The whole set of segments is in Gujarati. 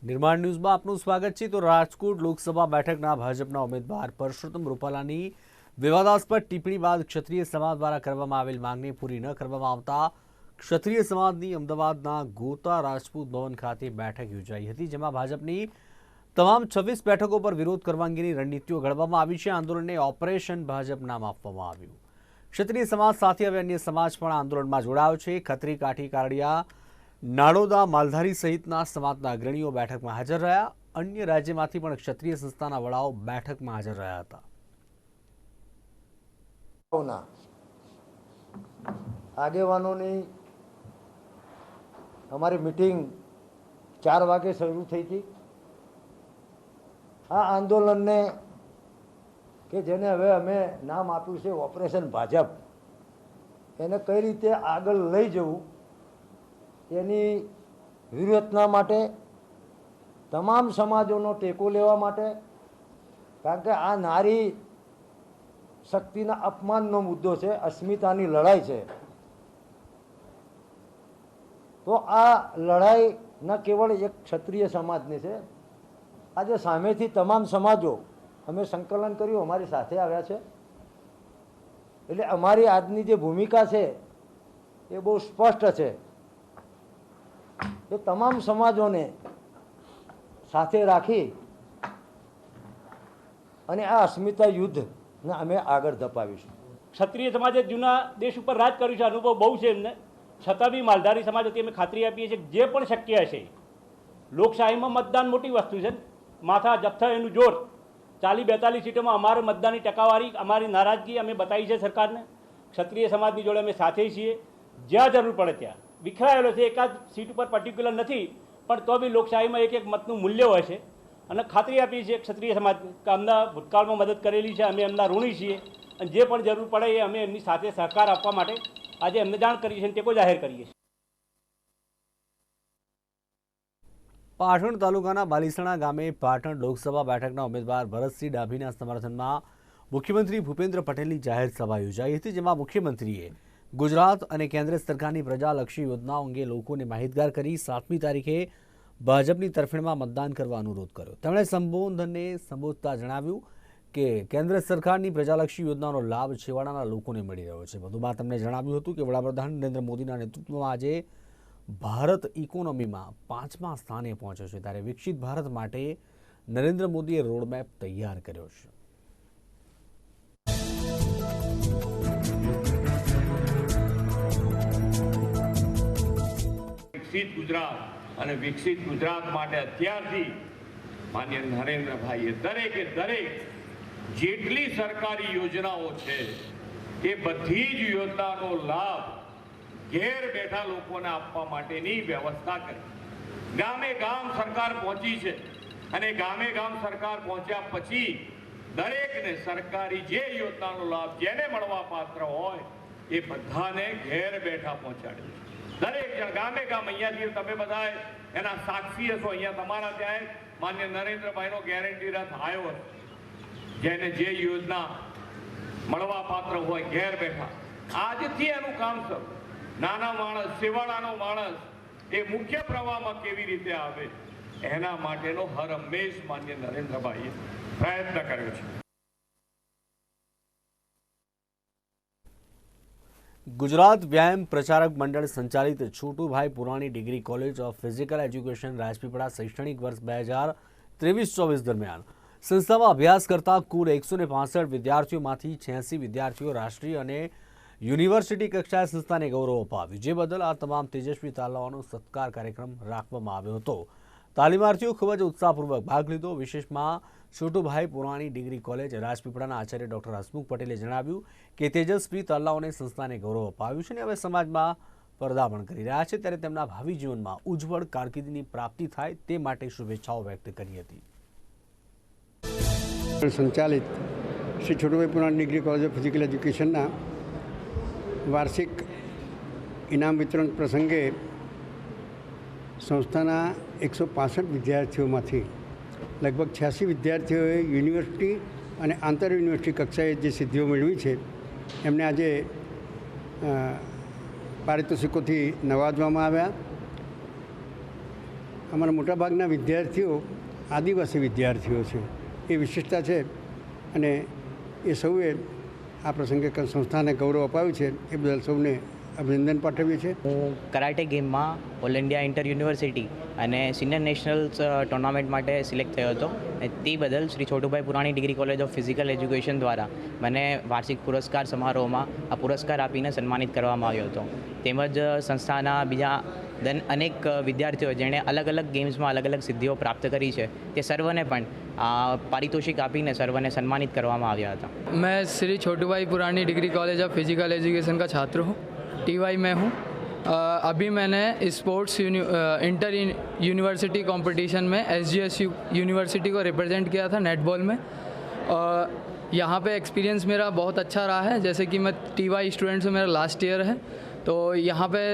નિર્માણ ન્યૂઝમાં આપનું સ્વાગત છે। તો રાજકોટ લોકસભા બેઠકના ભાજપના ઉમેદવાર પરસોત્તમ રૂપાલાની વિવાદાસ્પદ ટિપ્પણી બાદ ક્ષત્રિય સમાજ દ્વારા કરવામાં આવેલ માંગણી પૂરી ન કરવામાં આવતા ક્ષત્રિય સમાજની અમદાવાદના ગોતા રાજપૂત ભવન ખાતે બેઠક યોજાઈ હતી, જેમાં ભાજપની તમામ 26 બેઠકો પર વિરોધ કરવા અંગેની રણનીતિઓ ઘડવામાં આવી છે। આંદોલનને ઓપરેશન ભાજપ નામ આપવામાં આવ્યું। ક્ષત્રિય સમાજ સાથે હવે અન્ય સમાજ પણ આંદોલનમાં જોડાયો છે। ખત્રી, કાઠી, કારડિયા, નાડોદા, માલધારી સહિતના સમાજના અગ્રણીઓ બેઠકમાં હાજર રહ્યા। અન્ય રાજ્યમાંથી પણ ક્ષત્રિય સંસ્થાના વડાઓ બેઠકમાં હાજર રહ્યા હતા। આગેવાનોની અમારી મીટિંગ 4 વાગે શરૂ થઈ હતી। આ આંદોલનને કે જેને હવે અમે નામ આપ્યું છે ઓપરેશન ભાજપ, એને કઈ રીતે આગળ લઈ જવું એની વ્યૂહરચના માટે તમામ સમાજોનો ટેકો લેવા માટે, કારણ કે આ નારી શક્તિના અપમાનનો મુદ્દો છે, અસ્મિતાની લડાઈ છે। તો આ લડાઈ ન કેવળ એક ક્ષત્રિય સમાજની છે, આજે સામેથી તમામ સમાજો અમે સંકલન કર્યું, અમારી સાથે આવ્યા છે। એટલે અમારી આજની જે ભૂમિકા છે એ બહુ સ્પષ્ટ છે કે તમામ સમાજોને સાથે રાખી અને આ અસ્મિતા યુદ્ધને અમે આગળ ધપાવીશું। ક્ષત્રિય સમાજે જૂના દેશ ઉપર રાજ કર્યું છે, અનુભવ બહુ છે એમને, છતાં બી માલધારી સમાજ હતી અમે ખાતરી આપીએ છીએ જે પણ શક્ય હશે। લોકશાહીમાં મતદાન મોટી વસ્તુ છે, માથા જથ્થા એનું જોર 40-42 સીટોમાં અમારું મતદાનની ટકાવારી, અમારી નારાજગી અમે બતાવી છે સરકારને। ક્ષત્રિય સમાજની જોડે અમે સાથે છીએ, જ્યાં જરૂર પડે ત્યાં વિખરાયેલો છે, એકાદ સીટ ઉપર પર્ટિક્યુલર નથી, પણ તો બી લોકશાહીમાં એક એક મતનું મૂલ્ય હોય છે। અને ખાતરી આપી છે ક્ષત્રિય સમાજને કે અમને ભૂતકાળમાં મદદ કરેલી છે, અમે એમના ઋણી છીએ અને જે પણ જરૂર પડે એ અમે એમની સાથે સહકાર આપવા માટે આજે એમને જાણ કરી છે અને ટેકો જાહેર કરીએ છીએ। પાટણ તાલુકાના બાલીસણા ગામે પાટણ લોકસભા બેઠકના ઉમેદવાર ભરતસિંહ ડાભીના સમર્થનમાં મુખ્યમંત્રી ભૂપેન્દ્ર પટેલની જાહેર સભા યોજાઈ હતી, જેમાં મુખ્યમંત્રીએ ગુજરાત અને કેન્દ્ર સરકારની પ્રજાલક્ષી યોજનાઓ અંગે લોકોને માહિતગાર કરી 7મી તારીખે ભાજપની તરફેણમાં મતદાન કરવા અનુરોધ કર્યો। તેમણે સંબોધનને સંબોધતા જણાવ્યું કે કેન્દ્ર સરકારની પ્રજાલક્ષી યોજનાનો લાભ છેવાડાના લોકોને મળી રહ્યો છે। વધુમાં તેમણે જણાવ્યું હતું કે વડાપ્રધાન નરેન્દ્ર મોદીના નેતૃત્વમાં આજે ભારત ઇકોનોમીમાં 5મા સ્થાને પહોંચ્યો છે, ત્યારે વિકસિત ભારત માટે નરેન્દ્ર મોદીએ રોડમેપ તૈયાર કર્યો છે। વિકસિત ગુજરાત અને વિકસિત ગુજરાત માટે અત્યારથી માન્ય નરેન્દ્રભાઈએ દરેકે દરેક જેટલી સરકારી યોજનાઓ છે એ બધી જ યોજનાનો લાભ ઘેર બેઠા લોકોને આપવા માટેની વ્યવસ્થા કરી। ગામે ગામ સરકાર પહોંચી છે અને ગામે ગામ સરકાર પહોંચ્યા પછી દરેકને સરકારી જે યોજનાનો લાભ જેને મળવા પાત્ર હોય એ બધાને ઘેર બેઠા પહોંચાડે। દરેક જણ ગામે ગામ અહીંયાથી તમે બધા એના સાક્ષી હશો, અહીંયા તમારા ત્યાં માન્ય નરેન્દ્રભાઈનો ગેરંટી રથ આવ્યો હતો, જેને જે યોજના મળવા પાત્ર હોય ઘેર બેઠા આજથી એનું કામ શરૂ। નાના માણસ, સેવાળાનો માણસ એ મુખ્ય પ્રવાહમાં કેવી રીતે આવે એના માટેનો હર હંમેશ માન્ય નરેન્દ્રભાઈએ પ્રયત્ન કર્યો છે। ગુજરાત વ્યાયામ પ્રચારક મંડળ સંચાલિત Chhotubhai Purani degree college of physical education Rajpipla શૈક્ષણિક વર્ષ 2023-24 દરમિયાન સંસ્થામાં અભ્યાસ કરતા કુલ 165 વિદ્યાર્થીઓમાંથી 86 વિદ્યાર્થીઓ રાષ્ટ્રીય અને યુનિવર્સિટી કક્ષાએ સંસ્થાને ગૌરવ અપાવ્યું, જે બદલ આ તમામ તેજસ્વી તાલાઓનો સત્કાર કાર્યક્રમ રાખવામાં આવ્યો હતો। તાલીમાર્થીઓ ખૂબ જ ઉત્સાહપૂર્વક ભાગ લીધો। વિશેષમાં Chhotubhai Purani degree college રાજપીપળાના Acharya doctor Hasmukh પટેલે જણાવ્યું કે તેજસ્વી તાલાઓને સંસ્થાને ગૌરવ અપાવ્યું છે અને હવે સમાજમાં પર્દાપણ કરી રહ્યા છે, ત્યારે તેમના ભાવિ જીવનમાં ઉજ્જવળ કારકિર્દીની પ્રાપ્તિ થાય તે માટે શુભેચ્છાઓ વ્યક્ત કરી હતી। સંચાલિત Shri Chhotubhai Purani degree college of physical એજ્યુકેશનના વાર્ષિક ઇનામ વિતરણ પ્રસંગે સંસ્થાના 165 વિદ્યાર્થીઓમાંથી લગભગ 86 વિદ્યાર્થીઓએ યુનિવર્સિટી અને આંતર યુનિવર્સિટી કક્ષાએ જે સિદ્ધિઓ મેળવી છે એમને આજે પારિતોષિકોથી નવાજવામાં આવ્યા। અમારા મોટાભાગના વિદ્યાર્થીઓ આદિવાસી વિદ્યાર્થીઓ છે, એ વિશેષતા છે અને એ સૌએ આ પ્રસંગે સંસ્થાને ગૌરવ અપાવ્યું છે એ બદલ સૌને અભિનંદન પાઠવીએ છીએ. હું કરાટે ગેમમાં ઓલ ઇન્ડિયા ઇન્ટર યુનિવર્સિટી અને સિનિયર નેશનલ્સ ટુર્નામેન્ટ માટે સિલેક્ટ થયો હતો. તે બદલ Shri Chhotubhai Purani degree college of physical education દ્વારા મને વાર્ષિક પુરસ્કાર સમારોહમાં આ પુરસ્કાર આપીને સન્માનિત કરવામાં આવ્યો હતો. તેમજ સંસ્થાના બીજા અનેક વિદ્યાર્થીઓ જેણે અલગ અલગ ગેમ્સમાં અલગ અલગ સિદ્ધિઓ પ્રાપ્ત કરી છે તે સર્વને પણ પારિતોષિક આપીને સર્વને સન્માનિત કરવામાં આવ્યા હતા. मैं श्री छोटूभाई पुरानी degree college of physical education का छात्र हूँ, टीवाई में हूँ. अभी मैंने स्पोर्ट्स इंटर यूनिवर्सिटी कंपटीशन में एसजीएस यूनिवर्सिटी को रिप्रेजेंट किया था नेटबॉल में. यहाँ पे एक्सपीरियंस मेरा बहुत अच्छा रहा है. जैसे कि मैं टीवाई स्टूडेंट से मेरा लास्ट ईयर है, तो यहाँ पे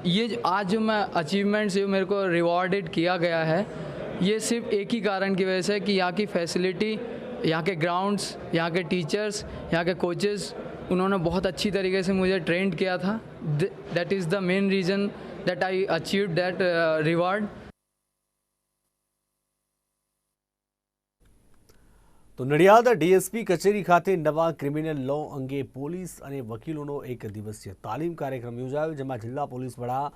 ये आज जो मैं अचीवमेंट्स जो मेरे को रिवॉर्डेड किया गया है, ये सिर्फ एक ही कारण की वजह से कि यहाँ की फैसिलिटी, यहाँ के ग्राउंड्स, यहाँ के टीचर्स, यहाँ के कोचेस, उन्होंने बहुत अच्छी तरीके से मुझे ट्रेंड किया था. That is the main reason that I achieved that reward. તો નડિયાદ ડીએસપી કચેરી ખાતે નવા ક્રિમિનલ લો અંગે પોલીસ અને વકીલોનો એક દિવસીય તાલીમ કાર્યક્રમ યોજાયો, જેમાં જિલ્લા પોલીસ વડા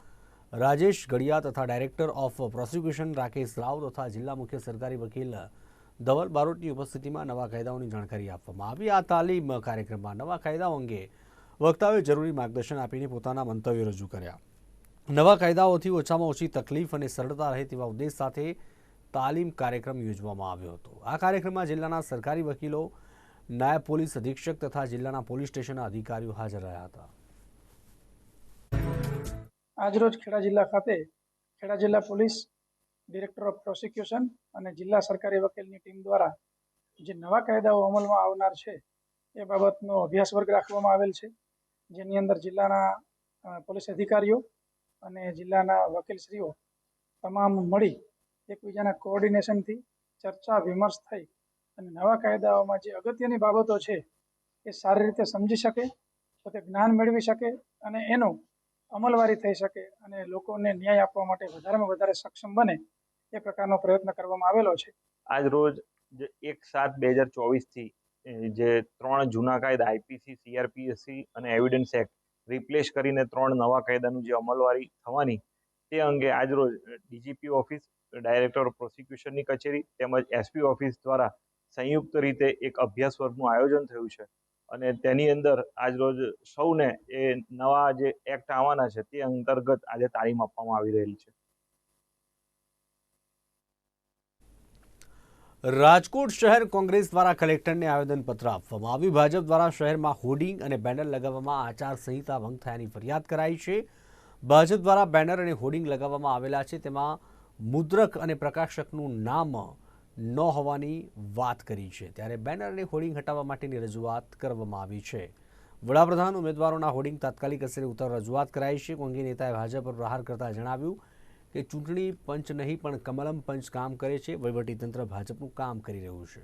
રાજેશ ગડિયા તથા director of prosecution Rakesh Rao તથા જિલ્લા મુખ્ય સરકારી વકીલ ધવલ બારોટની ઉપસ્થિતિમાં નવા કાયદાઓની જાણકારી આપવામાં આવી. આ તાલીમ કાર્યક્રમમાં નવા કાયદાઓ અંગે વક્તાઓએ જરૂરી માર્ગદર્શન આપીને પોતાના મંતવ્યો રજૂ કર્યા. નવા કાયદાઓથી ઓછામાં ઓછી તકલીફ અને સરળતા રહે તેવા ઉદ્દેશ સાથે તાલીમ કાર્યક્રમ યોજવામાં આવ્યો હતો. આ કાર્યક્રમમાં જિલ્લાના સરકારી વકીલો, નાયબ પોલીસ અધિક્ષક તથા જિલ્લાના પોલીસ સ્ટેશનના અધિકારીઓ હાજર રહ્યા હતા. આજરોજ ખેડા જિલ્લા ખાતે ખેડા જિલ્લા પોલીસ ડિરેક્ટર ઓફ પ્રોસિક્યુશન અને જિલ્લા સરકારી વકીલની ટીમ દ્વારા જે નવા કાયદાઓ અમલમાં આવનાર છે એ બાબતનો અભ્યાસ વર્ગ રાખવામાં આવેલ છે, જેની અંદર જિલ્લાના પોલીસ અધિકારીઓ અને જિલ્લાના વકીલશ્રીઓ તમામ મળી એકબીજાના કોઓર્ડિનેશનથી ચર્ચા વિમર્શ થઈ અને નવા કાયદાઓમાં જે અગત્યની બાબતો છે એ સારી રીતે સમજી શકે, પોતે જ્ઞાન મેળવી શકે અને એનો અમલવારી થઈ શકે અને લોકોને ન્યાય આપવા માટે વધારેમાં વધારે સક્ષમ બને એ પ્રકારનો પ્રયત્ન કરવામાં આવેલો છે. આજ રોજ 1/7/2024 જે 3 જૂના કાયદા આઈપીસી, સીઆરપીસી અને એવિડન્સ એક્ટ રિપ્લેસ કરીને 3 નવા કાયદાનું જે અમલવારી થવાની તે અંગે આજ રોજ ડીજીપી ઓફિસ, ડાયરેક્ટર ઓફ પ્રોસિક્યુશનની કચેરી તેમજ એસપી ઓફિસ દ્વારા સંયુક્ત રીતે એક અભ્યાસ વર્ગનું આયોજન થયું છે અને તેની અંદર આજ રોજ સૌને એ નવા જે એક્ટ આવવાના છે તે અંતર્ગત આજે તાલીમ આપવામાં આવી રહેલી છે. રાજકોટ શહેર કોંગ્રેસ દ્વારા કલેક્ટરને આવેદનપત્ર આપવામાં આવ્યું. ભાજપ દ્વારા શહેરમાં હોર્ડિંગ અને બેનર લગાવવામાં આચારસંહિતા ભંગ થયાની ફરિયાદ કરાઈ છે. ભાજપ દ્વારા બેનર અને હોર્ડિંગ લગાવવામાં આવેલા છે, તેમાં મુદ્રક અને પ્રકાશકનું નામ ન હોવાની વાત કરી છે, ત્યારે બેનર અને હોર્ડિંગ હટાવવા માટેની રજૂઆત કરવામાં આવી છે. વડાપ્રધાન ઉમેદવારોના હોર્ડિંગ તાત્કાલિક અસરે ઉતારવા રજૂઆત કરાઈ છે. કોંગ્રેસ નેતાએ ભાજપ પર પ્રહાર કરતા જણાવ્યું કે ચૂંટણી પંચ નહીં પણ કમલમ પંચ કામ કરે છે, વહીવટીતંત્ર ભાજપનું કામ કરી રહ્યું છે.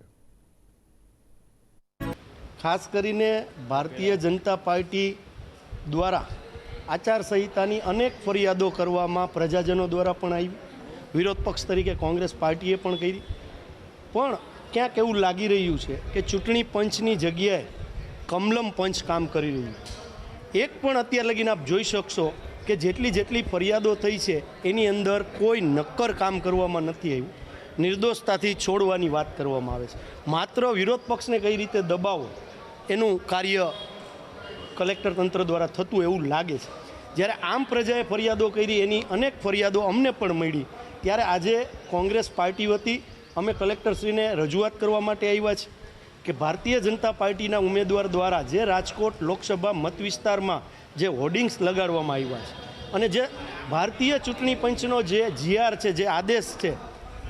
ખાસ કરીને ભારતીય જનતા પાર્ટી દ્વારા આચારસંહિતાની અનેક ફરિયાદો કરવામાં પ્રજાજનો દ્વારા પણ આવી, વિરોધ પક્ષ તરીકે કોંગ્રેસ પાર્ટીએ પણ કરી, પણ ક્યાંક એવું લાગી રહ્યું છે કે ચૂંટણી પંચની જગ્યાએ કમલમ પંચ કામ કરી રહ્યું. એક પણ અત્યાર લગીને આપ જોઈ શકશો કે જેટલી ફરિયાદો થઈ છે એની અંદર કોઈ નક્કર કામ કરવામાં નથી આવ્યું. નિર્દોષતાથી છોડવાની વાત કરવામાં આવે છે. માત્ર વિરોધ પક્ષને કઈ રીતે દબાવો એનું કાર્ય કલેક્ટર તંત્ર દ્વારા થતું એવું લાગે છે. જ્યારે આમ પ્રજાએ ફરિયાદો કરી, એની અનેક ફરિયાદો અમને પણ મળી, ત્યારે આજે કોંગ્રેસ પાર્ટી વતી અમે કલેક્ટરશ્રીને રજૂઆત કરવા માટે આવ્યા છે કે ભારતીય જનતા પાર્ટીના ઉમેદવાર દ્વારા જે રાજકોટ લોકસભા મત વિસ્તારમાં જે હોર્ડિંગ્સ લગાડવામાં આવ્યા છે અને જે ભારતીય ચૂંટણી પંચનો જે જીઆર છે, જે આદેશ છે,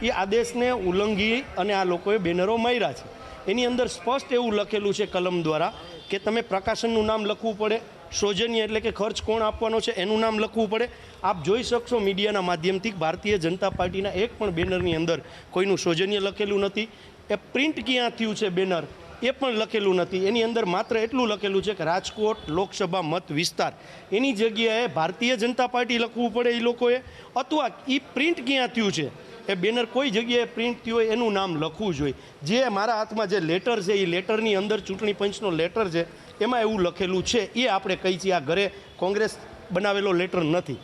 એ આદેશને ઉલ્લંઘી અને આ લોકોએ બેનરો માર્યા છે. એની અંદર સ્પષ્ટ એવું લખેલું છે કલમ દ્વારા કે તમે પ્રકાશનનું નામ લખવું પડે, સૌજન્ય એટલે કે ખર્ચ કોણ આપવાનો છે એનું નામ લખવું પડે. આપ જોઈ શકશો મીડિયાના માધ્યમથી ભારતીય જનતા પાર્ટીના એક પણ બેનરની અંદર કોઈનું સૌજન્ય લખેલું નથી. એ પ્રિન્ટ ક્યાં થયું છે બેનર એ પણ લખેલું નથી. એની અંદર માત્ર એટલું લખેલું છે કે રાજકોટ લોકસભા મત વિસ્તાર, એની જગ્યાએ ભારતીય જનતા પાર્ટી લખવું પડે એ લોકોએ, અથવા એ પ્રિન્ટ ક્યાં થયું છે એ બેનર કોઈ જગ્યાએ પ્રિન્ટ થયું હોય એનું નામ લખવું જોઈએ. જે મારા હાથમાં જે લેટર છે એ લેટરની અંદર ચૂંટણી પંચનો લેટર છે, એમાં એવું લખેલું છે. એ આપણે કહી છીએ આ ઘરે કોંગ્રેસ બનાવેલો લેટર નથી.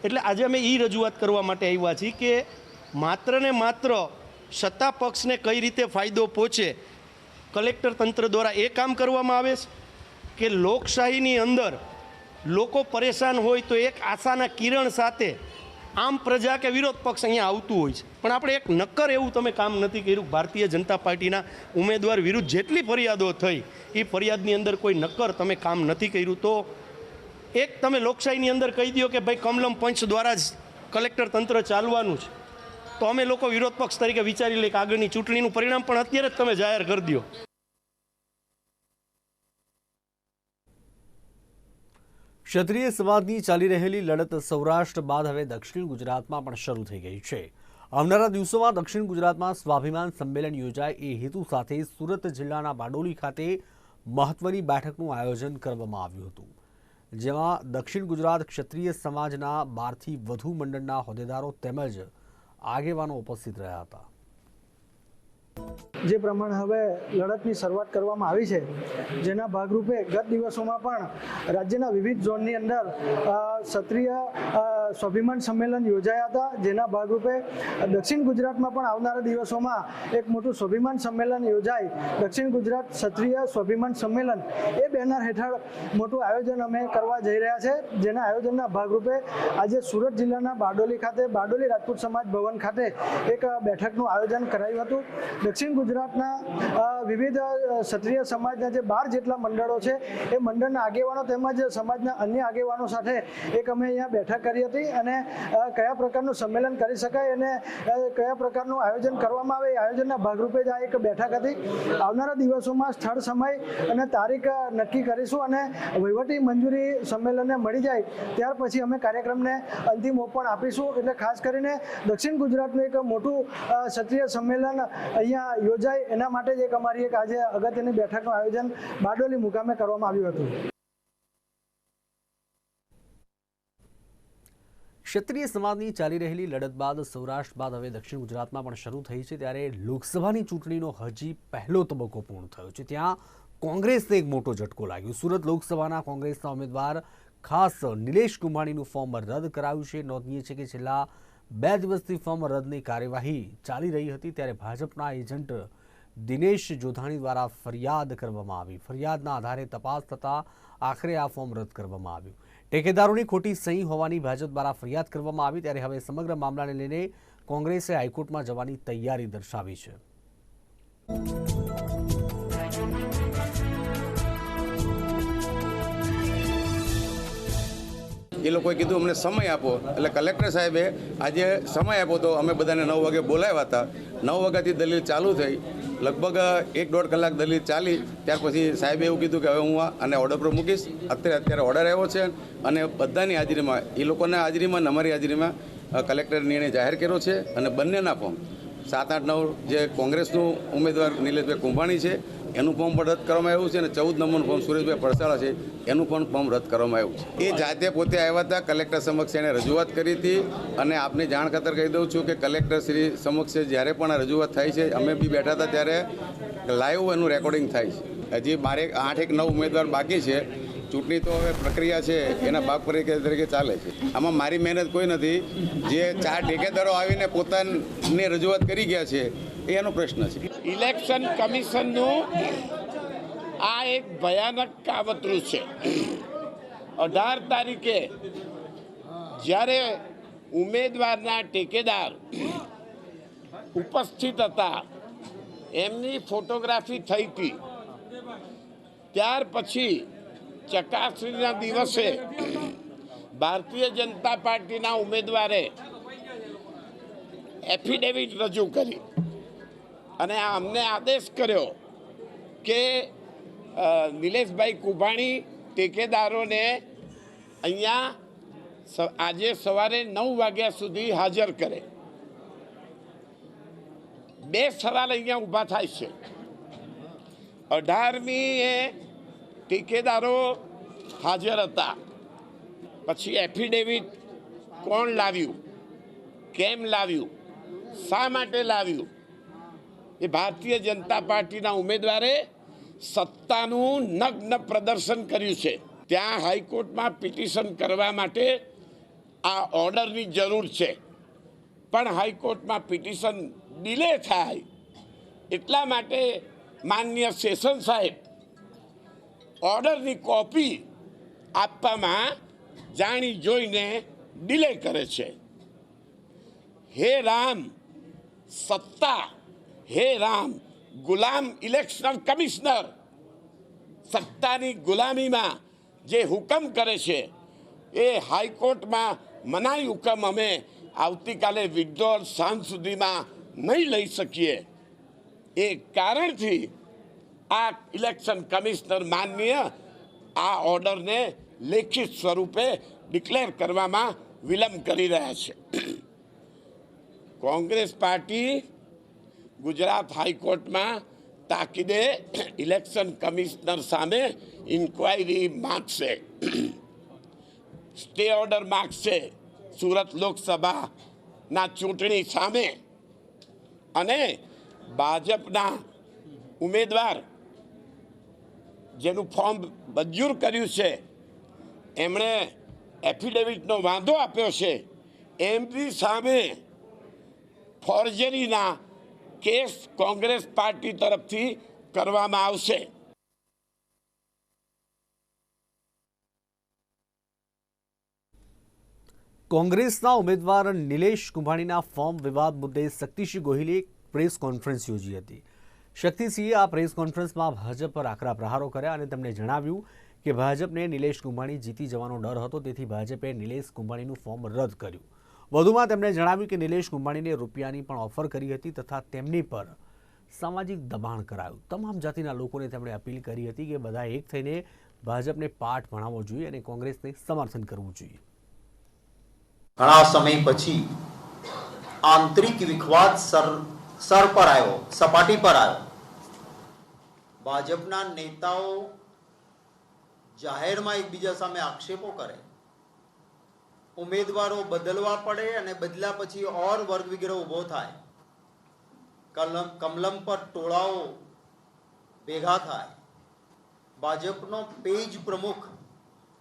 એટલે આજે અમે એ રજૂઆત કરવા માટે આવ્યા છીએ કે માત્ર ને માત્ર સત્તા પક્ષને કઈ રીતે ફાયદો પહોંચે કલેક્ટર તંત્ર દ્વારા એ કામ કરવામાં આવે છે કે લોકશાહીની અંદર લોકો પરેશાન હોય તો એક આશાના કિરણ સાથે આમ પ્રજા કે વિરોધ પક્ષ અહીંયા આવતું હોય છે. પણ આપણે એક નક્કર એવું તમે કામ નથી કર્યું. ભારતીય જનતા પાર્ટીના ઉમેદવાર વિરુદ્ધ જેટલી ફરિયાદો થઈ એ ફરિયાદની અંદર કોઈ નક્કર તમે કામ નથી કર્યું. તો એક તમે લોકશાહીની અંદર કહી દો કે ભાઈ કમલમ પંચ દ્વારા જ કલેક્ટર તંત્ર ચાલવાનું છે, તો અમે લોકો વિરોધ પક્ષ તરીકે વિચારી લઈએ કે આગળની ચૂંટણીનું પરિણામ પણ અત્યારે જ તમે જાહેર કરી દો. ક્ષત્રિય સમાજની ચાલી રહેલી લડત સૌરાષ્ટ્ર બાદ હવે દક્ષિણ ગુજરાતમાં પણ શરૂ થઈ ગઈ છે. આવનારા દિવસોમાં દક્ષિણ ગુજરાતમાં સ્વાભિમાન સંમેલન યોજાય એ હેતુ સાથે સુરત જિલ્લાના બારડોલી ખાતે મહત્વની બેઠકનું આયોજન કરવામાં આવ્યું હતું, જેમાં દક્ષિણ ગુજરાત ક્ષત્રિય સમાજના 12થી વધુ મંડળના હોદ્દેદારો તેમજ આગેવાનો ઉપસ્થિત રહ્યા હતા. જે પ્રમાણે હવે લડતની શરૂઆત કરવામાં આવી છે, જેના ભાગરૂપે ગત દિવસોમાં પણ રાજ્યના વિવિધ ઝોનની અંદર ક્ષત્રિય સ્વાભિમાન સંમેલન યોજાયા હતા. જેના ભાગરૂપે દક્ષિણ ગુજરાતમાં પણ આવનારા દિવસોમાં એક મોટું સ્વાભિમાન સંમેલન યોજાય, દક્ષિણ ગુજરાત ક્ષત્રિય સ્વાભિમાન સંમેલન, એ બેનર હેઠળ મોટું આયોજન અમે કરવા જઈ રહ્યા છે. જેના આયોજનના ભાગરૂપે આજે સુરત જિલ્લાના બારડોલી ખાતે બારડોલી રાજપૂત સમાજ ભવન ખાતે એક બેઠકનું આયોજન કરાયું હતું. દક્ષિણ ગુજરાતના વિવિધ ક્ષત્રિય સમાજના જે 12 જેટલા મંડળો છે, એ મંડળના આગેવાનો તેમજ સમાજના અન્ય આગેવાનો સાથે એક અમે અહીંયા બેઠક કરી હતી અને કયા પ્રકારનું સંમેલન કરી શકાય અને કયા પ્રકારનું આયોજન કરવામાં આવે એ આયોજનના ભાગરૂપે જ આ એક બેઠક હતી. આવનારા દિવસોમાં સ્થળ, સમય અને તારીખ નક્કી કરીશું અને વહીવટી મંજૂરી સંમેલનને મળી જાય ત્યાર પછી અમે કાર્યક્રમને અંતિમ ઓપ પણ આપીશું. એટલે ખાસ કરીને દક્ષિણ ગુજરાતનું એક મોટું ક્ષત્રિય સંમેલન અહીંયા યોજાય એના માટે જ એક અમારી એક આજે અગત્યની બેઠકનું આયોજન બારડોલી મુકામે કરવામાં આવ્યું હતું. ક્ષત્રિય સમાજની ચાલી રહેલી લડત બાદ સૌરાષ્ટ્ર બાદ હવે દક્ષિણ ગુજરાતમાં પણ શરૂ થઈ છે, ત્યારે લોકસભાની ચૂંટણીનો હજી પહેલો તબક્કો પૂર્ણ થયો છે. ત્યાં કોંગ્રેસને એક મોટો ઝટકો લાગ્યો. સુરત લોકસભાના કોંગ્રેસના ઉમેદવાર ખાસ નિલેશ કુંભાણીનું ફોર્મ રદ કરાયું છે. નોંધનીય છે કે છેલ્લા 2 દિવસથી ફોર્મ રદની કાર્યવાહી ચાલી રહી હતી, ત્યારે ભાજપના એજન્ટ દિનેશ જોધાણી દ્વારા ફરિયાદ કરવામાં આવી. ફરિયાદના આધારે તપાસ થતાં આખરે આ ફોર્મ રદ કરવામાં આવ્યું. ટેકેદારોની ખોટી સહી હોવાની ભાજપ દ્વારા ફરિયાદ કરવામાં આવી, ત્યારે હવે સમગ્ર મામલાને લઈને કોંગ્રેસે હાઈકોર્ટમાં જવાની તૈયારી દર્શાવી છે. એ લોકોએ કીધું અમને સમય આપો, એટલે કલેક્ટર સાહેબે આજે સમય આપ્યો તો અમે બધાને 9 વાગે બોલાવ્યા હતા. 9 વાગ્યાથી દલીલ ચાલુ થઈ, લગભગ 1-1.5 કલાક દલીલ ચાલી. ત્યાર પછી સાહેબે એવું કીધું કે હવે હું આને ઓર્ડર પર મૂકીશ. અત્યારે ઓર્ડર આવ્યો છે અને બધાની હાજરીમાં, એ લોકોના હાજરીમાં અને અમારી હાજરીમાં કલેક્ટરે નિર્ણય જાહેર કર્યો છે અને બંનેના ફોર્મ 7, 8, 9 જે કોંગ્રેસનું ઉમેદવાર નિલેશભાઈ કુંભાણી છે એનું ફોર્મ પણ રદ કરવામાં આવ્યું છે અને 14 નંબરનું ફોર્મ સુરેશભાઈ પડસાળા છે એનું પણ ફોર્મ રદ કરવામાં આવ્યું છે. એ જાતે પોતે આવ્યા હતા, કલેક્ટર સમક્ષ એણે રજૂઆત કરી હતી અને આપને જાણ ખાતર કહી દઉં છું કે કલેક્ટર શ્રી સમક્ષ જ્યારે પણ આ રજૂઆત થાય છે, અમે બી બેઠા હતા ત્યારે લાઈવ એનું રેકોર્ડિંગ થાય છે. હજી 8-9 ઉમેદવાર બાકી છે. ચૂંટણી તો હવે પ્રક્રિયા છે એના ભાગ તરીકે ચાલે છે. આમાં મારી મહેનત કોઈ નથી. જે 4 ઠેકેદારો આવીને પોતાની રજૂઆત કરી ગયા છે એનો પ્રશ્ન છે. ઇલેક્શન કમિશનનું આ એક ભયાનક કાવતરું છે. 18 તારીખે જ્યારે ઉમેદવારના ઠેકેદાર ઉપસ્થિત હતા, એમની ફોટોગ્રાફી થઈ હતી, ત્યાર પછી ચકાસણીના દિવસે ભારતીય જનતા પાર્ટીના ઉમેદવારે એફિડેવિટ રજૂ કરી અને અમને આદેશ કર્યો કે નિલેશભાઈ કુંભાણી ઠેકેદારોને અહીંયા આજે સવારે 9 વાગ્યા સુધી હાજર કરે. 2 સવાલ અહીંયા ઊભા થાય છે. 18મીએ ઠેકેદારો હાજર હતા. પછી એફિડેવિટ કોણ લાવ્યું, કેમ લાવ્યું, શા માટે લાવ્યું, એ ભારતીય જનતા પાર્ટીના ઉમેદવારે સત્તાનું નગ્ન પ્રદર્શન કર્યું છે. ત્યાં હાઈકોર્ટમાં પિટિશન કરવા માટે આ ઓર્ડરની જરૂર છે, પણ હાઈકોર્ટમાં પિટિશન ડિલે થાય એટલા માટે માનનીય સેશન સાહેબ ઓર્ડરની કોપી આપવામાં જાણી જોઈને ડિલે કરે છે. હે રામ સત્તા, હે રામ ગુલામ ઇલેક્શન કમિશનર સત્તાની ગુલામીમાં જે હુકમ કરે છે એ હાઈકોર્ટમાં મનાઈ હુકમ અમે આવતીકાલે વિડ્રોલ સાંજ સુધીમાં નહીં લઈ શકીએ. એ કારણથી આ ઇલેક્શન કમિશનર માનનીય આ ઓર્ડરને લેખિત સ્વરૂપે ડિક્લેર કરવામાં વિલંબ કરી રહ્યા છે. કોંગ્રેસ પાર્ટી ગુજરાત હાઈકોર્ટમાં તાકીદે ઇલેક્શન કમિશનર સામે ઇન્ક્વાયરી માંગશે, સ્ટે ઓર્ડર માંગશે સુરત લોકસભાના ચૂંટણી સામે. અને ભાજપના ઉમેદવાર જેનું ફોર્મ મંજૂર કર્યું છે એમણે એફિડેવિટનો વાંધો આપ્યો છે, એમની સામે ફોર્જરીના કેસ કોંગ્રેસ પાર્ટી તરફથી કરવામાં આવશે. કોંગ્રેસના ઉમેદવાર નિલેશ કુંભાણીના ફોર્મ વિવાદ મુદ્દે શક્તિસિંહ ગોહિલે એક પ્રેસ કોન્ફરન્સ યોજી હતી. શક્તિસિંહે આ પ્રેસ કોન્ફરન્સમાં ભાજપ પર આકરા પ્રહારો કર્યા અને તેમણે જણાવ્યું કે ભાજપને નિલેશ કુંભાણી જીતી જવાનો ડર હતો, તેથી ભાજપે નિલેશ કુંભાણીનું ફોર્મ રદ કર્યું. વધુમાં તેમણે જણાવ્યું કે નિલેશ કુંભાણીને રૂપિયાની પણ ઓફર કરી હતી તથા તેમની પર સામાજિક દબાણ કરાયું. તમામ જાતિના લોકોને તેમણે અપીલ કરી હતી કે બધા એક થઈને ભાજપને પાઠ ભણાવવો જોઈએ અને કોંગ્રેસને સમર્થન કરવું જોઈએ. ઘણા સમય પછી આંતરિક વિખવાદ સર પર આવ્યો, સપાટી પર આવ્યો. ભાજપના નેતાઓ જાહેરમાં એકબીજા સામે આક્ષેપો કરે, ઉમેદવારો બદલવા પડે અને બદલ્યા પછી ઓર વર્ગ વિગ્રહ ઉભો થાય, કમલમ પર ટોળાઓ ભેગા થાય. ભાજપનો પેજ પ્રમુખ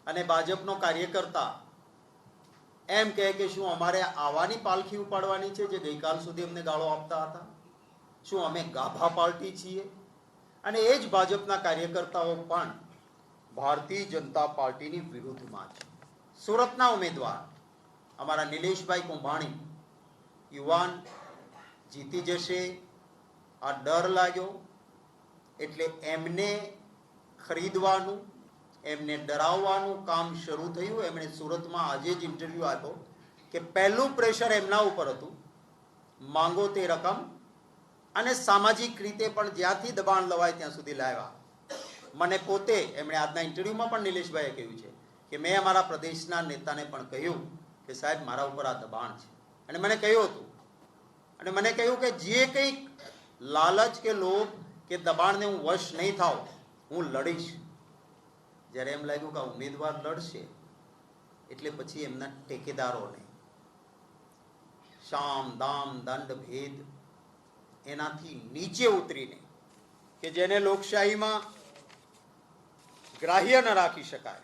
અને ભાજપનો કાર્યકર્તા એમ કહે કે શું અમારે આવાની પાલખી ઉપાડવાની છે જે ગઈકાલ સુધી અમને ગાળો આપતા હતા? શું અમે ગાભા પાર્ટી છીએ? અને એ જ ભાજપના કાર્યકર્તાઓ પણ ભારતીય જનતા પાર્ટીની વિરુદ્ધમાં છે. સુરતના ઉમેદવાર અમારા નિલેશભાઈ કુંભાણી યુવાન જીતી જશે આ ડર લાગ્યો એટલે એમને ખરીદવાનું, એમને ડરાવવાનું કામ શરૂ થયું. એમણે સુરતમાં આજે જ ઇન્ટરવ્યૂ આપ્યો કે પહેલું પ્રેશર એમના ઉપર હતું, માંગો તે રકમ, અને સામાજિક રીતે પણ જ્યાંથી દબાણ લવાય ત્યાં સુધી લાવ્યા. મને પોતે એમણે આજના ઇન્ટરવ્યૂમાં પણ નિલેશભાઈએ કહ્યું છે કે મેં અમારા પ્રદેશના નેતાને પણ કહ્યું કે સાહેબ મારા ઉપર આ દબાણ છે, અને મને કહ્યું હતું અને મને કહ્યું કે જે કંઈક લાલચ કે લોભ કે દબાણને હું વશ નહીં થાઉં, હું લડીશ. જ્યારે એમ લાગ્યું કે ઉમેદવાર લડશે એટલે પછી એમના ટેકેદારોને શામ દામ દંડ ભેદ એનાથી નીચે ઉતરીને કે જેને લોકશાહીમાં ગ્રાહ્ય ન રાખી શકાય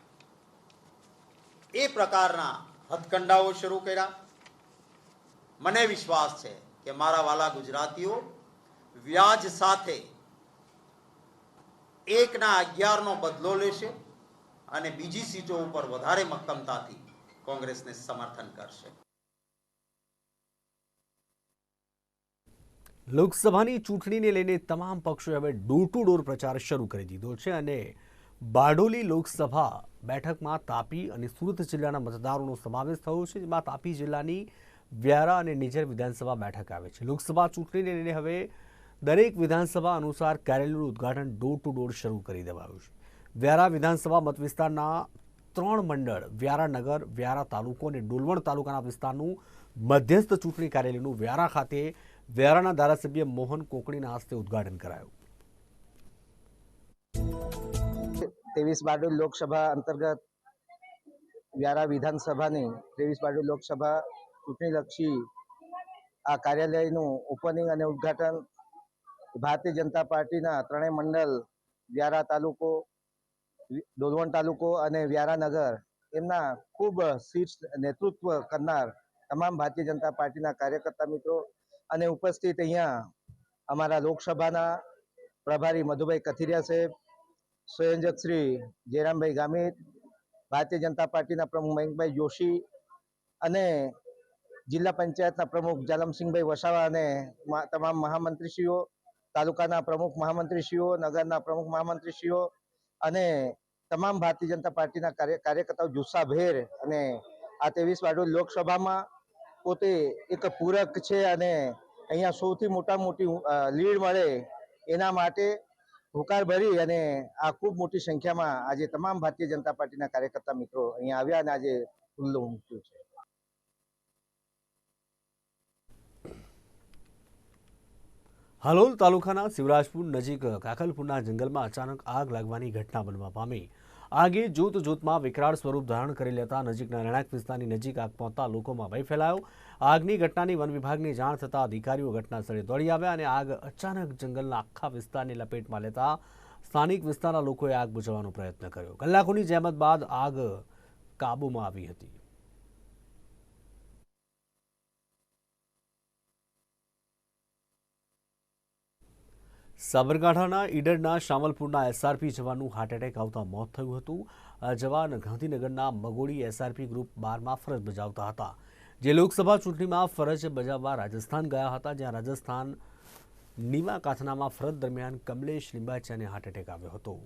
એ પ્રકારના હથકંડાઓ શરૂ કર્યા. મને વિશ્વાસ છે કે મારા વાલા ગુજરાતીઓ વ્યાજ સાથે 1/11 બદલો લેશે અને બીજી સીટો ઉપર વધારે મક્કમતાથી કોંગ્રેસને સમર્થન કરશે. લોકસભાની ચૂંટણીને લઈને તમામ પક્ષોએ હવે ડોર ટુ ડોર પ્રચાર શરૂ કરી દીધો છે અને બારડોલી લોકસભા બેઠકમાં તાપી અને સુરત જિલ્લાના મતદારોનો સમાવેશ થયો છે, જેમાં તાપી જિલ્લાની વ્યારા અને નિઝર વિધાનસભા બેઠક આવે છે. લોકસભા ચૂંટણીને લઈને હવે દરેક વિધાનસભા અનુસાર કાર્યાલયનું ઉદ્ઘાટન ડોર ટુ ડોર શરૂ કરી દેવાયું છે. વ્યારા વિધાનસભા મતવિસ્તારના 3 મંડળ વ્યારા નગર, વ્યારા તાલુકો અને ડોલવણ તાલુકાના વિસ્તારનું મધ્યસ્થ ચૂંટણી કાર્યાલયનું વ્યારા ખાતે વ્યારાના ધારાસભ્ય મોહન કોકણીના હસ્તે ઉદ્ઘાટન કરાયું. 23 બારડોલી લોકસભા અંતર્ગત વ્યારા વિધાનસભાની 23 બારડોલી લોકસભા ચૂંટણીલક્ષી આ કાર્યાલયનું ઓપનિંગ અને ઉદ્ઘાટન ભારતીય જનતા પાર્ટીના ત્રણેય મંડળ વ્યારા તાલુકો, ડોલવણ તાલુકો અને વ્યારા નગર એમના ખૂબ શીર્ષ નેતૃત્વ કરનાર તમામ ભારતીય જનતા પાર્ટીના કાર્યકર્તા મિત્રો અને ઉપસ્થિત અહીંયા અમારા લોકસભાના પ્રભારી મધુભાઈ કથિરિયા સાહેબ, સંયોજક શ્રી જયરામભાઈ ગામિત, ભારતીય જનતા પાર્ટીના પ્રમુખ મયંકભાઈ જોશી અને જિલ્લા પંચાયતના પ્રમુખ જાલમસિંહભાઈ વસાવા અને તમામ મહામંત્રીશ્રીઓ, તાલુકાના પ્રમુખ મહામંત્રીશ્રીઓ, નગરના પ્રમુખ મહામંત્રીશ્રીઓ અને તમામ ભારતીય જનતા પાર્ટીના કાર્યકર્તાઓ જુસ્સાભેર અને આ 23 બારડોલી લોકસભામાં પોતે એક પૂરક છે અને અહીંયા સૌથી મોટી લીડ મળે એના માટે હોકાર ભરી અને આ ખૂબ મોટી સંખ્યામાં આજે તમામ ભારતીય જનતા પાર્ટીના કાર્યકર્તા મિત્રો અહીંયા આવ્યા અને આજે ખુલ્લું મૂક્યું છે. હાલોલ તાલુકાના શિવરાજપુર નજીક કાકલપુરના જંગલમાં અચાનક આગ લાગવાની ઘટના બનવા પામી. આગે જોતજોતમાં વિકરાળ સ્વરૂપ ધારણ કરી લેતા નજીકના રહેણાંક વિસ્તારની નજીક આગ પહોંચતા લોકોમાં ભય ફેલાયો. આગની ઘટનાની વન વિભાગને જાણ થતાં અધિકારીઓ ઘટના સ્થળે દોડી આવ્યા અને આગ અચાનક જંગલના આખા વિસ્તારને લપેટમાં લેતા સ્થાનિક વિસ્તારના લોકોએ આગ બુઝાવવાનો પ્રયત્ન કર્યો. કલાકોની જહેમત બાદ આગ કાબૂમાં આવી હતી. સાબરકાંઠાના ઈડરના શામલપુરના એસઆરપી જવાનનું હાર્ટ એટેક આવતા મોત થયું હતું. આ જવાન ગાંધીનગરના મગોડી એસઆરપી ગ્રુપ 12માં ફરજ બજાવતા હતા, જે લોકસભા ચૂંટણીમાં ફરજ બજાવવા રાજસ્થાન ગયા હતા, જ્યાં રાજસ્થાન નીમા કાથનામાં ફરજ દરમિયાન કમલેશ લિંબાચિયાને હાર્ટ એટેક આવ્યો હતો.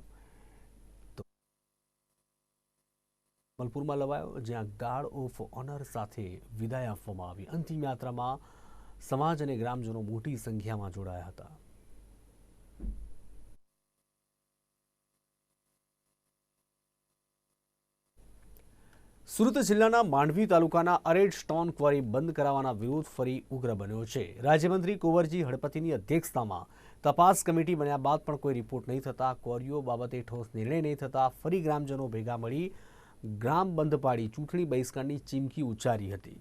શામલપુરમાં લવાયો, જ્યાં ગાર્ડ ઓફ ઓનર સાથે વિદાય આપવામાં આવી. અંતિમ યાત્રામાં સમાજ અને ગ્રામજનો મોટી સંખ્યામાં જોડાયા હતા. સુરત જિલ્લાના માંડવી તાલુકાના અરેડ સ્ટોન ક્વોરી બંધ કરાવવાના વિરોધ ફરી ઉગ્ર બન્યો છે. રાજ્યમંત્રી કુંવરજી હળપતિની અધ્યક્ષતામાં તપાસ કમિટી બન્યા બાદ પણ કોઈ રિપોર્ટ નહીં થતા, ક્વોરીઓ બાબતે ઠોસ નિર્ણય નહીં થતા ફરી ગ્રામજનો ભેગા મળી ગ્રામ બંધ પાડી ચૂંટણી બહિષ્કારની ચીમકી ઉચ્ચારી હતી.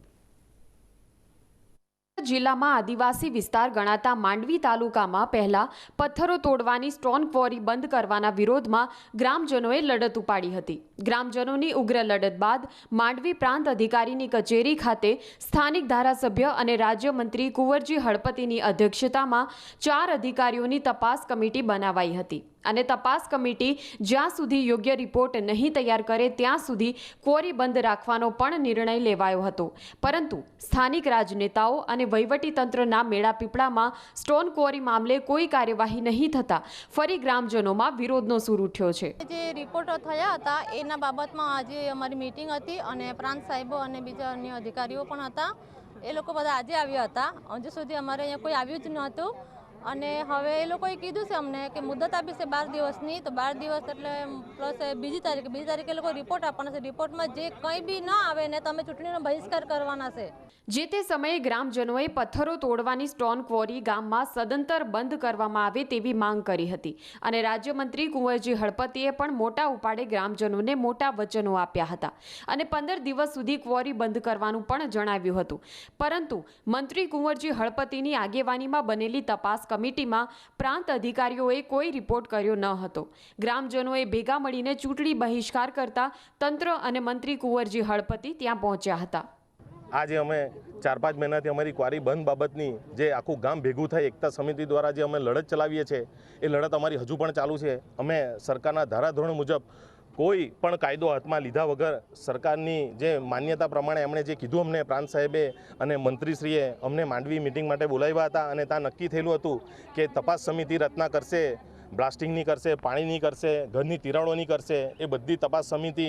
જિલ્લામાં આદિવાસી વિસ્તાર ગણાતા માંડવી તાલુકામાં પહેલા પથ્થરો તોડવાની સ્ટોન ક્વોરી બંધ કરવાના વિરોધમાં ગ્રામજનોએ લડત ઉપાડી હતી. ગ્રામજનોની ઉગ્ર લડત બાદ માંડવી પ્રાંત અધિકારીની કચેરી ખાતે સ્થાનિક ધારાસભ્ય અને રાજ્યમંત્રી કુંવરજી હળપતિની અધ્યક્ષતામાં 4 અધિકારીઓની તપાસ કમિટી બનાવાઈ હતી અને તપાસ કમિટી જ્યાં સુધી યોગ્ય રિપોર્ટ નહીં તૈયાર કરે ત્યાં સુધી ક્વોરી બંધ રાખવાનો પણ નિર્ણય લેવાયો હતો. પરંતુ સ્થાનિક રાજનેતાઓ અને વહીવટીતંત્રના મેળાપીપળામાં સ્ટોન ક્વોરી મામલે કોઈ કાર્યવાહી નહીં થતા ફરી ગ્રામજનોમાં વિરોધનો સૂર ઉઠ્યો છે. જે રિપોર્ટો થયા હતા એના બાબતમાં આજે અમારી મીટિંગ હતી અને પ્રાંત સાહેબો અને બીજા અન્ય અધિકારીઓ પણ હતા. એ લોકો બધા આજે આવ્યા હતા. હજુ સુધી અમારે અહીંયા કોઈ આવ્યું જ નહોતું અને હવે એ લોકોએ કીધું છે અમને કે મુદત આપી છે 12 દિવસની, તો 12 દિવસ એટલે પ્લસ બીજી તારીખે એ લોકો રિપોર્ટ આપવાના છે. રિપોર્ટમાં જે કંઈ બી ન આવે ને તમે ચૂંટણીનો બહિષ્કાર કરવાના છે. જે તે સમયે ગ્રામજનોએ પથ્થરો તોડવાની સ્ટોન ક્વોરી ગામમાં સદંતર બંધ કરવામાં આવે તેવી માંગ કરી હતી અને રાજ્યમંત્રી કુંવરજી હળપતિએ પણ મોટા ઉપાડે ગ્રામજનોને મોટા વચનો આપ્યા હતા અને 15 દિવસ સુધી ક્વોરી બંધ કરવાનું પણ જણાવ્યું હતું. પરંતુ મંત્રી કુંવરજી હળપતિની આગેવાનીમાં બનેલી તપાસ કમિટીમાં પ્રાંત અધિકારીઓએ કોઈ રિપોર્ટ કર્યો ન હતો. ગ્રામજનોએ ભેગા મળીને ચૂંટણી બહિષ્કાર કરતા તંત્ર અને મંત્રી કુંવરજી હળપતિ ત્યાં પહોંચ્યા હતા. આજે અમે 4-5 મહિનાથી અમારી ક્વારી બંધ બાબતની જે આખું ગામ ભેગું થઈ એકતા સમિતિ દ્વારા જે અમે લડત ચલાવીએ છીએ એ લડત અમારી હજુ પણ ચાલુ છે. અમે સરકારના ધારાધોરણ મુજબ કોઈ પણ કાયદો હાથમાં લીધા વગર સરકારની જે માન્યતા પ્રમાણે એમણે જે કીધું અમને પ્રાંત સાહેબે અને મંત્રીશ્રીએ અમને માંડવી મિટિંગ માટે બોલાવ્યા હતા અને ત્યાં નક્કી થયેલું હતું કે તપાસ સમિતિ રચના કરશે, બ્લાસ્ટિંગની કરશે, પાણીની કરશે, ઘરની તિરાડોની કરશે. એ બધી તપાસ સમિતિ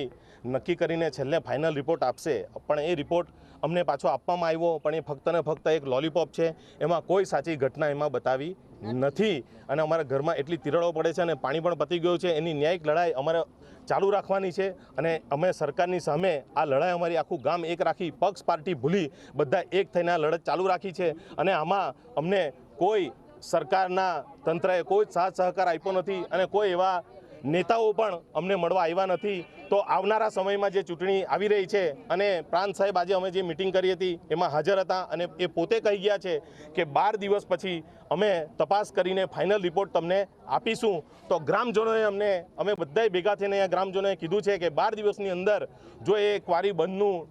નક્કી કરીને છેલ્લે ફાઇનલ રિપોર્ટ આપશે. પણ એ રિપોર્ટ અમને પાછો આપવામાં આવ્યો પણ એ ફક્ત ને ફક્ત એક લોલીપોપ છે. એમાં કોઈ સાચી ઘટના એમાં બતાવી નથી અને અમારા ઘરમાં એટલી તિરાડો પડે છે અને પાણી પણ પતી ગયું છે. એની ન્યાયિક લડાઈ અમારે ચાલુ રાખવાની છે અને અમે સરકારની સામે આ લડાઈ અમારી આખું ગામ એક રાખી પક્ષ પાર્ટી ભૂલી બધા એક થઈને આ લડત ચાલુ રાખી છે અને આમાં અમને કોઈ સરકારના તંત્રએ કોઈ સાથ સહકાર આપ્યો નથી અને કોઈ એવા નેતાઓ પણ અમને મળવા આવ્યા નથી. તો આવનારા સમયમાં જે ચૂંટણી આવી રહી છે અને પ્રાંત સાહેબ આજે અમે જે મિટિંગ કરી હતી એમાં હાજર હતા અને એ પોતે કહી ગયા છે કે 12 દિવસ પછી અમે તપાસ કરીને ફાઇનલ રિપોર્ટ તમને આપીશું. તો ગ્રામજનોએ અમે બધાએ ભેગા થઈને અહીંયા ગ્રામજનોએ કીધું છે કે 12 દિવસની અંદર જો એ ક્વારી બંધનું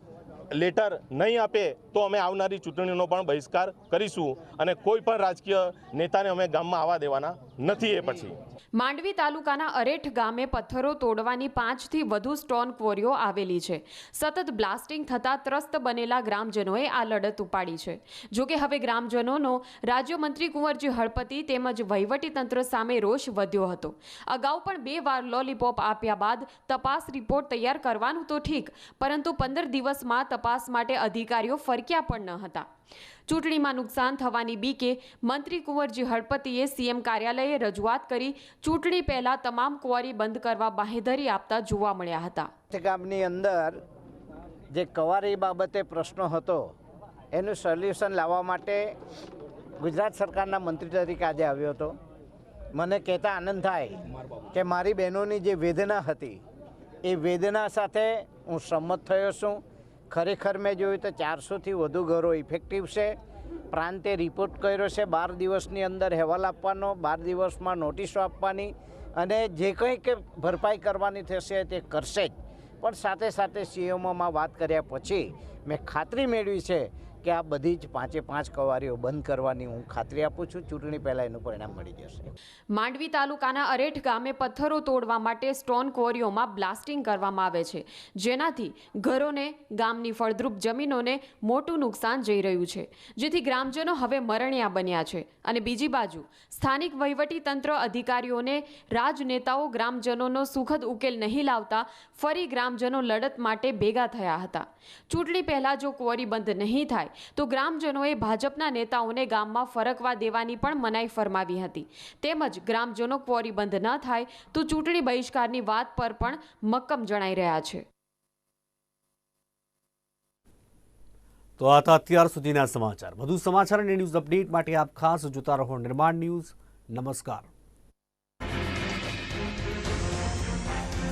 લેટર નહીં આપે તો અમે આવનારી ચૂંટણીનો પણ બહિષ્કાર કરીશું અને કોઈ પણ રાજકીય નેતાને અમે ગામમાં આવવા દેવાના નથી. એ પછી માંડવી તાલુકાના અરેઠ ગામે પથ્થરો તોડવાની 5 થી વધુ સ્ટોન ક્વોરીઓ આવેલી છે. સતત બ્લાસ્ટિંગ થતાં ત્રસ્ત બનેલા ગ્રામજનોએ આ લડત ઉપાડી છે. જોકે હવે ગ્રામજનોનો રાજ્યમંત્રી કુંવરજી હળપતિ તેમજ વહીવટીતંત્ર સામે રોષ વધ્યો હતો. અગાઉ પણ 2 વાર લોલીપોપ આપ્યા બાદ તપાસ રિપોર્ટ તૈયાર કરવાનું તો ઠીક, પરંતુ 15 દિવસમાં તપાસ માટે અધિકારીઓ ફરક્યા પણ ન હતા. ચૂંટણીમાં નુકસાન થવાની બીકે મંત્રી કુંવરજી હળપતિએ સીએમ કાર્યાલયે રજૂઆત કરી ચૂંટણી પહેલા તમામ ક્વોરી બંધ કરવા બાહેધરી આપતા જોવા મળ્યા હતા. ગામની અંદર જે કવારી બાબતે પ્રશ્નો હતો એનું સોલ્યુશન લાવવા માટે ગુજરાત સરકારના મંત્રી તરીકે આજે આવ્યો હતો. મને કહેતા આનંદ થાય કે મારી બહેનોની જે વેદના હતી એ વેદના સાથે હું સંમત થયો છું. ખરેખર મેં જોયું તો 400થી વધુ ઘરો ઇફેક્ટિવ છે. પ્રાંતે રિપોર્ટ કર્યો છે 12 દિવસની અંદર અહેવાલ આપવાનો, 12 દિવસમાં નોટિસો આપવાની અને જે કંઈ કે ભરપાઈ કરવાની થશે તે કરશે જ. પણ સાથે સાથે સીએમઓમાં વાત કર્યા પછી મેં ખાતરી મેળવી છે કે આ બધી જ 5 કવારીઓ બંધ કરવાની હું ખાતરી આપું છું. ચૂંટણી પહેલાં એનું પરિણામ મળી જશે. માંડવી તાલુકાના અરેઠ ગામે પથ્થરો તોડવા માટે સ્ટોન ક્વોરીઓમાં બ્લાસ્ટિંગ કરવામાં આવે છે, જેનાથી ઘરોને, ગામની ફળદ્રુપ જમીનોને મોટું નુકસાન જઈ રહ્યું છે, જેથી ગ્રામજનો હવે મરણિયા બન્યા છે. અને બીજી બાજુ સ્થાનિક વહીવટીતંત્ર અધિકારીઓને રાજનેતાઓ ગ્રામજનોનો સુખદ ઉકેલ નહીં લાવતા ફરી ગ્રામજનો લડત માટે ભેગા થયા હતા. ચૂંટણી પહેલા જો ક્વોરી બંધ નહીં થાય તો ગ્રામજનોએ ભાજપના નેતાઓને ગામમાં ફરકવા દેવાની પણ મનાઈ ફરમાવી હતી. તેમજ ગ્રામજનો ક્વોરી બંધ ન થાય તો ચૂંટણી બહિષ્કારની વાત પર પણ મક્કમ જણાઈ રહ્યા છે. તો આ હતા અત્યાર સુધીના સમાચાર. વધુ સમાચાર અને ન્યૂઝ અપડેટ માટે આપ ખાસ જોતા રહો નિર્માણ ન્યૂઝ. નમસ્કાર.